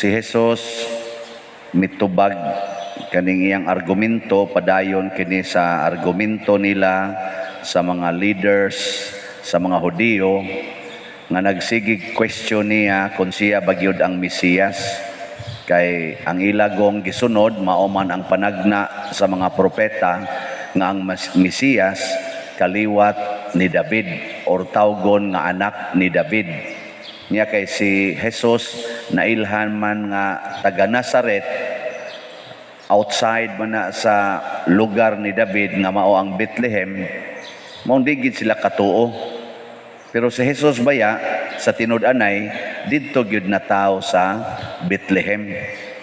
Si Jesus mitubag kaning iyang argumento, padayon kini sa argumento nila sa mga leaders, sa mga Hudiyo, nga nagsigig question niya kung siya bagyod ang Mesiyas. Kay ang ilagong gisunod, mauman ang panagna sa mga propeta nga ang Mesiyas kaliwat ni David or tawgon nga anak ni David. Niya kay si Jesus nailhan man nga taga Nazaret, outside man na sa lugar ni David nga mao ang Bethlehem, mao digid sila katuo. Pero si Jesus baya sa tinud-anay didto gyud na tawo sa Bethlehem.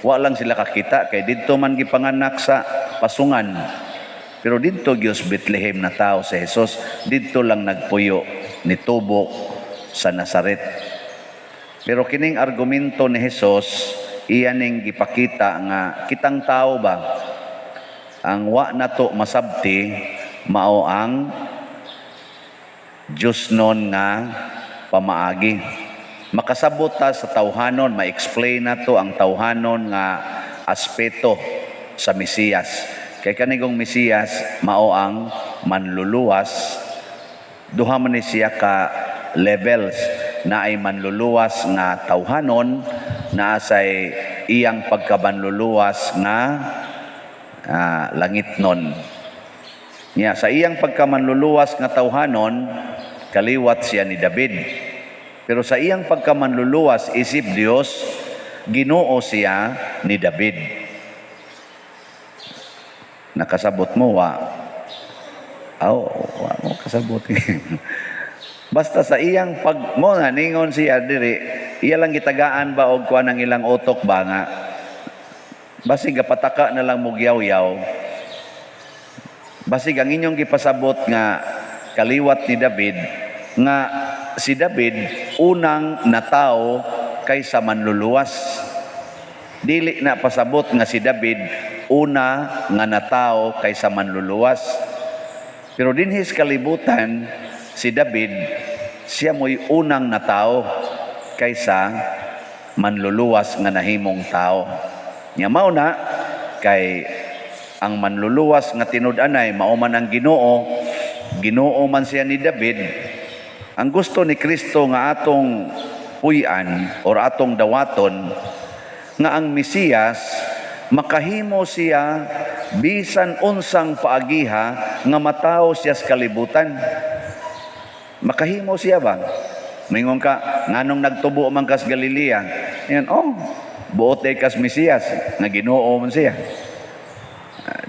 Wa lang sila kakita kay didto man gipanganak sa pasungan. Pero didto gyud Bethlehem na tawo si Jesus, didto lang nagpuyo nitubo sa Nazaret. Pero kining argumento ni Jesus, iya ning gipakita nga kitang tao ba ang wa nato masabti mao ang Diyos nun nga pamaagi. Makasabot ta sa tawhanon, ma-explain nato ang tawhanon nga aspeto sa Mesiyas. Kay kanigong Mesiyas mao ang manluluwas. Duha man ni siya ka levels, na ay manluluwas nga tawhanon, na say iyang pagkabanluluwas nga langitnon. Nya sa iyang pagkamanluluwas nga tawhanon, kaliwat siya ni David. Pero sa iyang pagkamanluluwas isip Dios, Ginoo siya ni David. Nakasabot mo wa? Wa mo kasabot. Basta sa iyang pag mo nga ningon siya diri, iya lang gitagaan ba og kuan ang ilang utok ba nga basig gapataka na lang mo giyaw-yaw. Basig ang inyong gipasabot nga kaliwat ni David, nga si David unang natao kaysa manluluwas. Dili na pasabot nga si David una nga natao kaysa manluluwas. Pero dinhis kalibutan, si David, siya mo'y unang natao kaysa manluluwas nga nahimong tao. Nya mao na kay ang manluluwas nga tinud-anay mao man ang Ginoo, Ginoo man siya ni David. Ang gusto ni Kristo nga atong puy-an or atong dawaton nga ang Mesiyas makahimo siya bisan unsang paagiha nga matawo siya sa kalibutan. Makahimo siya ba? Mingon ka, nganong nagtubo man kas Galilea? Yan, buot ay kas Mesiyas, nga Ginoo man siya.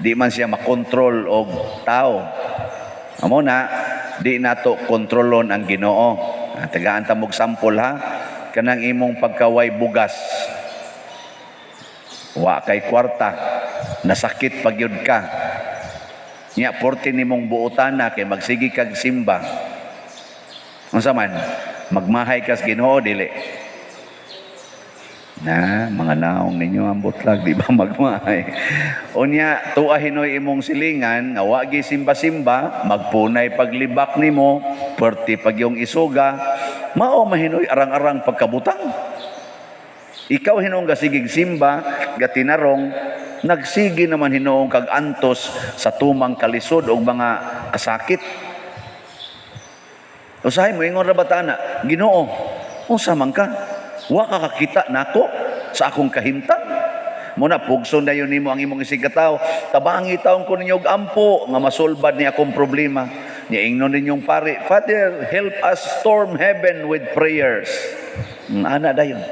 Di man siya makontrol og tao. Amo na, di nato kontrolon ang Ginoo. Tagaan ta mog sampol ha, kanang imong pagkaway bugas. Wa kay kwarta, nasakit pagyud ka. Nya porte nimong buotana kay magsigi kag simba. Unsa man, magmahay kas Ginoo dili. Na mga naong ninyo ang butlag, di ba magmahay? Unya, tuwa hinoy imong silingan, nga wagi simba-simba, magpunay paglibak nimo, perti pag yung isuga, mao mahinoy arang-arang pagkabutang. Ikaw hinong gasigig simba, gatinarong, nagsigi naman hinoong kag antos sa tumang kalisod o mga kasakit. Usahay mo, ingon rabatana, Ginoo, unsa man ka? Wa ka kakita nako sa akong kahimtang. Muna pugson dayon nimo ang imong isigataw, tabangi taon ko ninyo og ampo nga masolbad ni akong problema. Nya ingnon ninyong pare, Father, help us storm heaven with prayers. Ana dayon.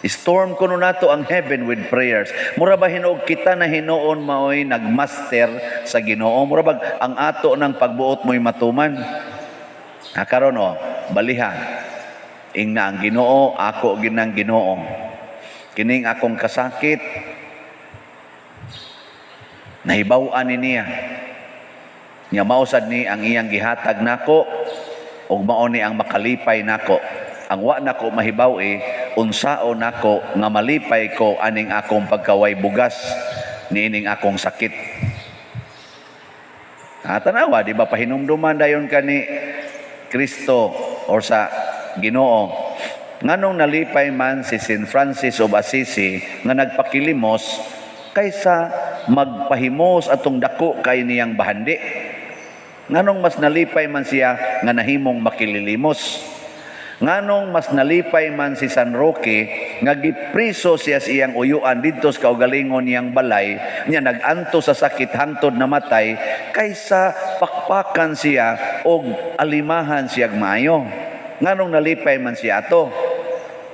Storm kuno nato ang heaven with prayers. Mura ba hinuog kita na hinuon maoy nagmaster sa Ginoo? Mura ba ang ato ng pagbuot mo'y matuman? Karon baliha. Ingna ang Ginoo, ako ginang Ginoo. Kining akong kasakit, nahibaw-an niya. Nya mausad ni ang iyang gihatag nako, ug mao ni ang makalipay nako. Ang wa nako mahibaw unsao nako nga malipay ko aning akong pagkaway bugas niining akong sakit. Tanawa, di ba pahinumduman dayon ka ni Kristo or sa Ginoo. nganong nalipay man si Saint Francis of Assisi nga nagpakilimos kaysa magpahimos atong dako kay niyang bahandi. Nganong mas nalipay man siya nga nahimong makililimos. Nganong mas nalipay man si San Roque nga gipriso siya siyang uyuan didto sa kaugalingon niyang balay niya naganto sa sakit hangtod namatay kaysa pakpakan siya og alimahan siyag maayo. Nganong nalipay man siya ato?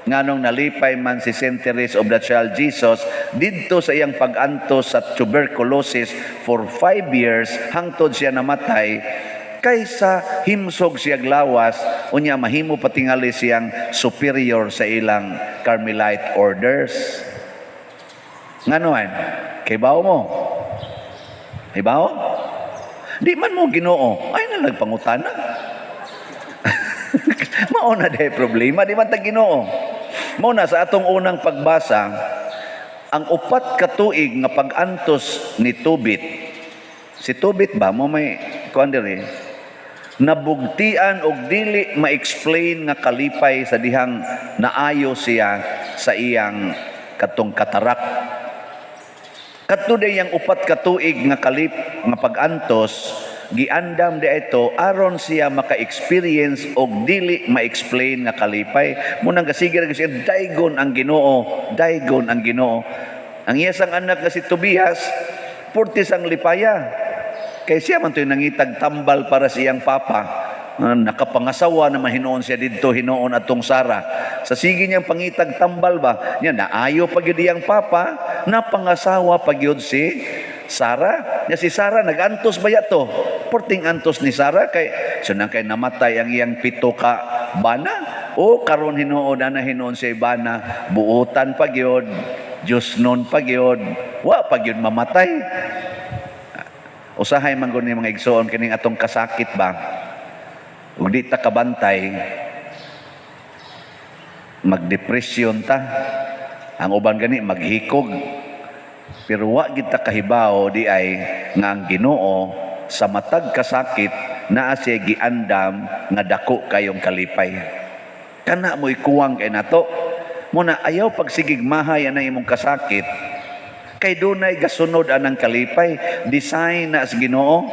Nganong nalipay man si Saint Teresa of the Child Jesus didto sa iyang pag-antos sa tuberculosis for 5 years hangtod siya namatay kaysa himsog siyag lawas unya mahimo patingali siyang superior sa ilang Carmelite orders. Nganoan? Kay bao mo? Kay bao? Di man mo Ginoo. Ay na nagpangutana. Mao na day problema, di man ta Ginoo. Mao na sa atong unang pagbasa, ang upat ka tuig nga pag-antos ni Tobit. Si Tobit ba mo may kuan diri? Nabugtian og dili ma-explain nga kalipay sa dihang naayo siya sa iyang katong katarak. Kadto yang upat ka tuig nga nga pag-antos, giandam di ito aron siya maka-experience og dili ma-explain nga kalipay. Munang kasigir siya daygon ang Ginoo, daygon ang Ginoo. Ang iyang anak nga si Tobias, purtis ang lipaya. Kaya siya man to'y nangitag tambal para sa iyang papa. Nakapangasawa na mahinoon siya dito, hinoon atong Sara. Sa sige niyang pangitag tambal ba, niya naayo pag yun iyang papa, napangasawa pag yun si Sara. Niya si Sara, nag-antos ba yato? Porting antos ni Sara, kay so nang kay namatay ang iyang 7 ka bana. O karon hinoon na hinoon siya bana, buutan pag yun, Diyos nun pag yun, wa pag yun mamatay. Usahay man gud ni mga igsoon kining atong kasakit ba ug di ta kabantay magdepresyon ta, ang uban gani maghikog, pero wa gid ta kahibaw di ay nga ang Ginoo sa matag kasakit naa siya giandam nga dako kayong kalipay. Kana mo'y kuwang kay nato muna ayaw pagsigigmahay ana imong kasakit kay dunay gasunod anang kalipay, design na sa Ginoo.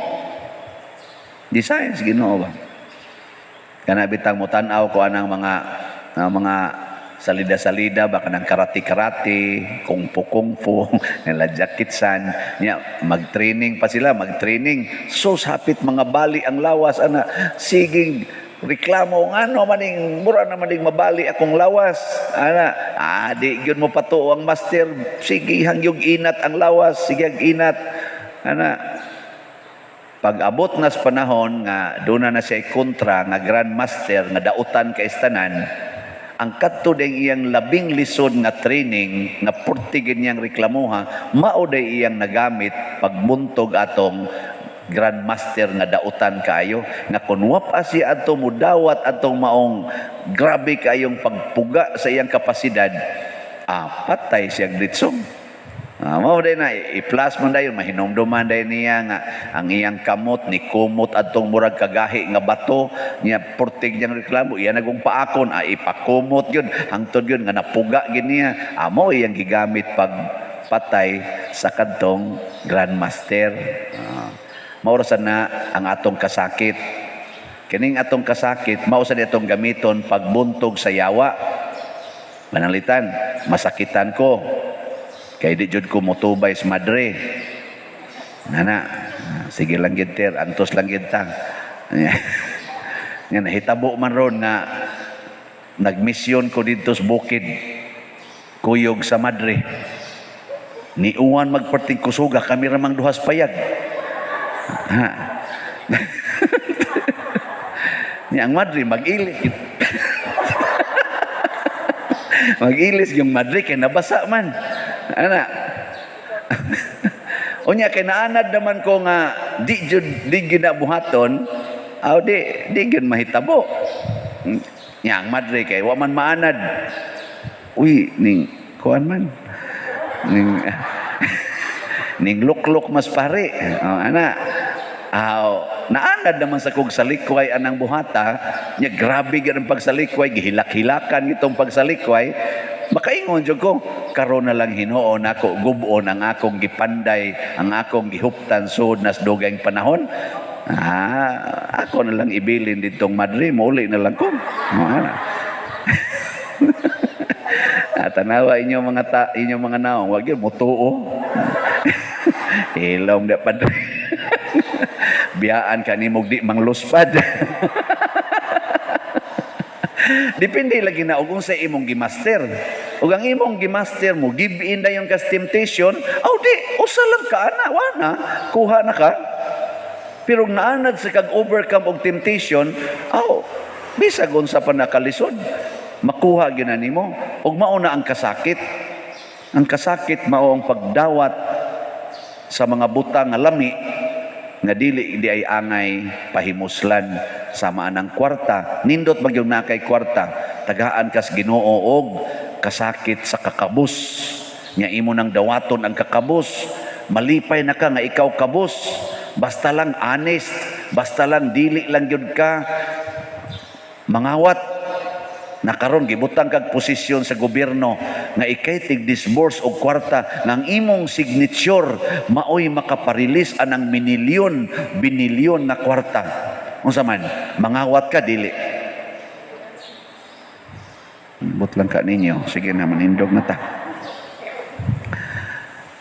Design sa Ginoo ba? Kana bitang mo tan-aw ko anang mga salida-salida baka nang karate-karate, kungfu-kungfu, nila jakitsan, niya mag-training pa sila, mag-training. So sapit mga bali ang lawas ana, siging reklamo ngano maning mura na maning mabali akong lawas ana di gyud mo patuo ang master, sige hangyog inat ang lawas, sige ag inat ana. Pag abot na sa panahon nga doon na siya kontra nga grandmaster nga dautan kay istanan, ang kadto ding iyang labing lisod nga training nga purtigin niyang reklamuha mao day iyang nagamit pagbuntog atong grandmaster nga dautan kaayo nga kun wapa siya adto mudawat atong maong grabe kaayong pagpuga sa iyang kapasidad, patay siya ditsong. Mao day na i-plus man dayon mahinomduman day niya nga ang iyang kamot ni kumot adtong murag kagahi nga bato niya purtig niyang reklamo iya nagong paakon ipakumot yun hangtod yun nga napuga gid niya mao iyang gigamit pag patay sa kadtong grandmaster. Maurasan na ang atong kasakit. Kining atong kasakit, mausan itong gamiton pagbuntog sa yawa. Manalitan, masakitan ko. Kaya di jud ko motubay sa madre. Nana, sige lang ginter, antos lang gintang. Nga nahitabo man ron nga nagmisyon ko dito sa bukid. Kuyog sa madre. Niuwan magparting kusuga, kami ramang duhas payag. Ni ang madre mag-ilis. Mag-ilis yung madre kay nabasa man. Ana. Unya kay naanad naman ko nga di ginabuhaton, di gyud mahitabo. Nya ang madre kay wa man maanad. Uy, ning kuan man. Ning lukluk mas pare. Ana. naanad naman sa kog salikway anang buhata, nya grabe gyud ang pagsalikway, gihilak-hilakan itong pagsalikway. Makaingon jud ko, karon na lang hinuon ako, gubon ang akong gipanday, ang akong gihuptan sud nas dugayng panahon. Ako na lang ibilin ditong Madre, muli na lang ko. Tanawa inyong mga naong, wag yun, mutuo. Ilom na Padre. Biyaan ka ni mugdi mangluspad. Depende lagi na kung sa imong gimaster. Ug ang imong gimaster mo, give in na yung kas temptation, di, usa lang ka ana, wana, kuha na ka. Pero naanad sa kag-overcome og temptation, bisag unsa pa nakalisod, makuha gyud nimo. Ug mao na ang kasakit. Ang kasakit mao ang pagdawat sa mga butang nga lami nga dili di ay angay pahimuslan sama anang kwarta. Nindot magyud na kay kwarta, tagaan kas Ginoo og kasakit sa kakabus. Nya imo nang dawaton ang kakabus, malipay na ka nga ikaw kabus. Basta lang honest, basta lang dili lang yun ka mangawat. Nakaron gibutang kag posisyon sa gobyerno nga ikay tig-disburse og kwarta ng imong signature maoy makaparilis anang binilyon na kwarta. Unsa man, mangawat ka dili. But lang ka ninyo. Sige na, manindog na ta.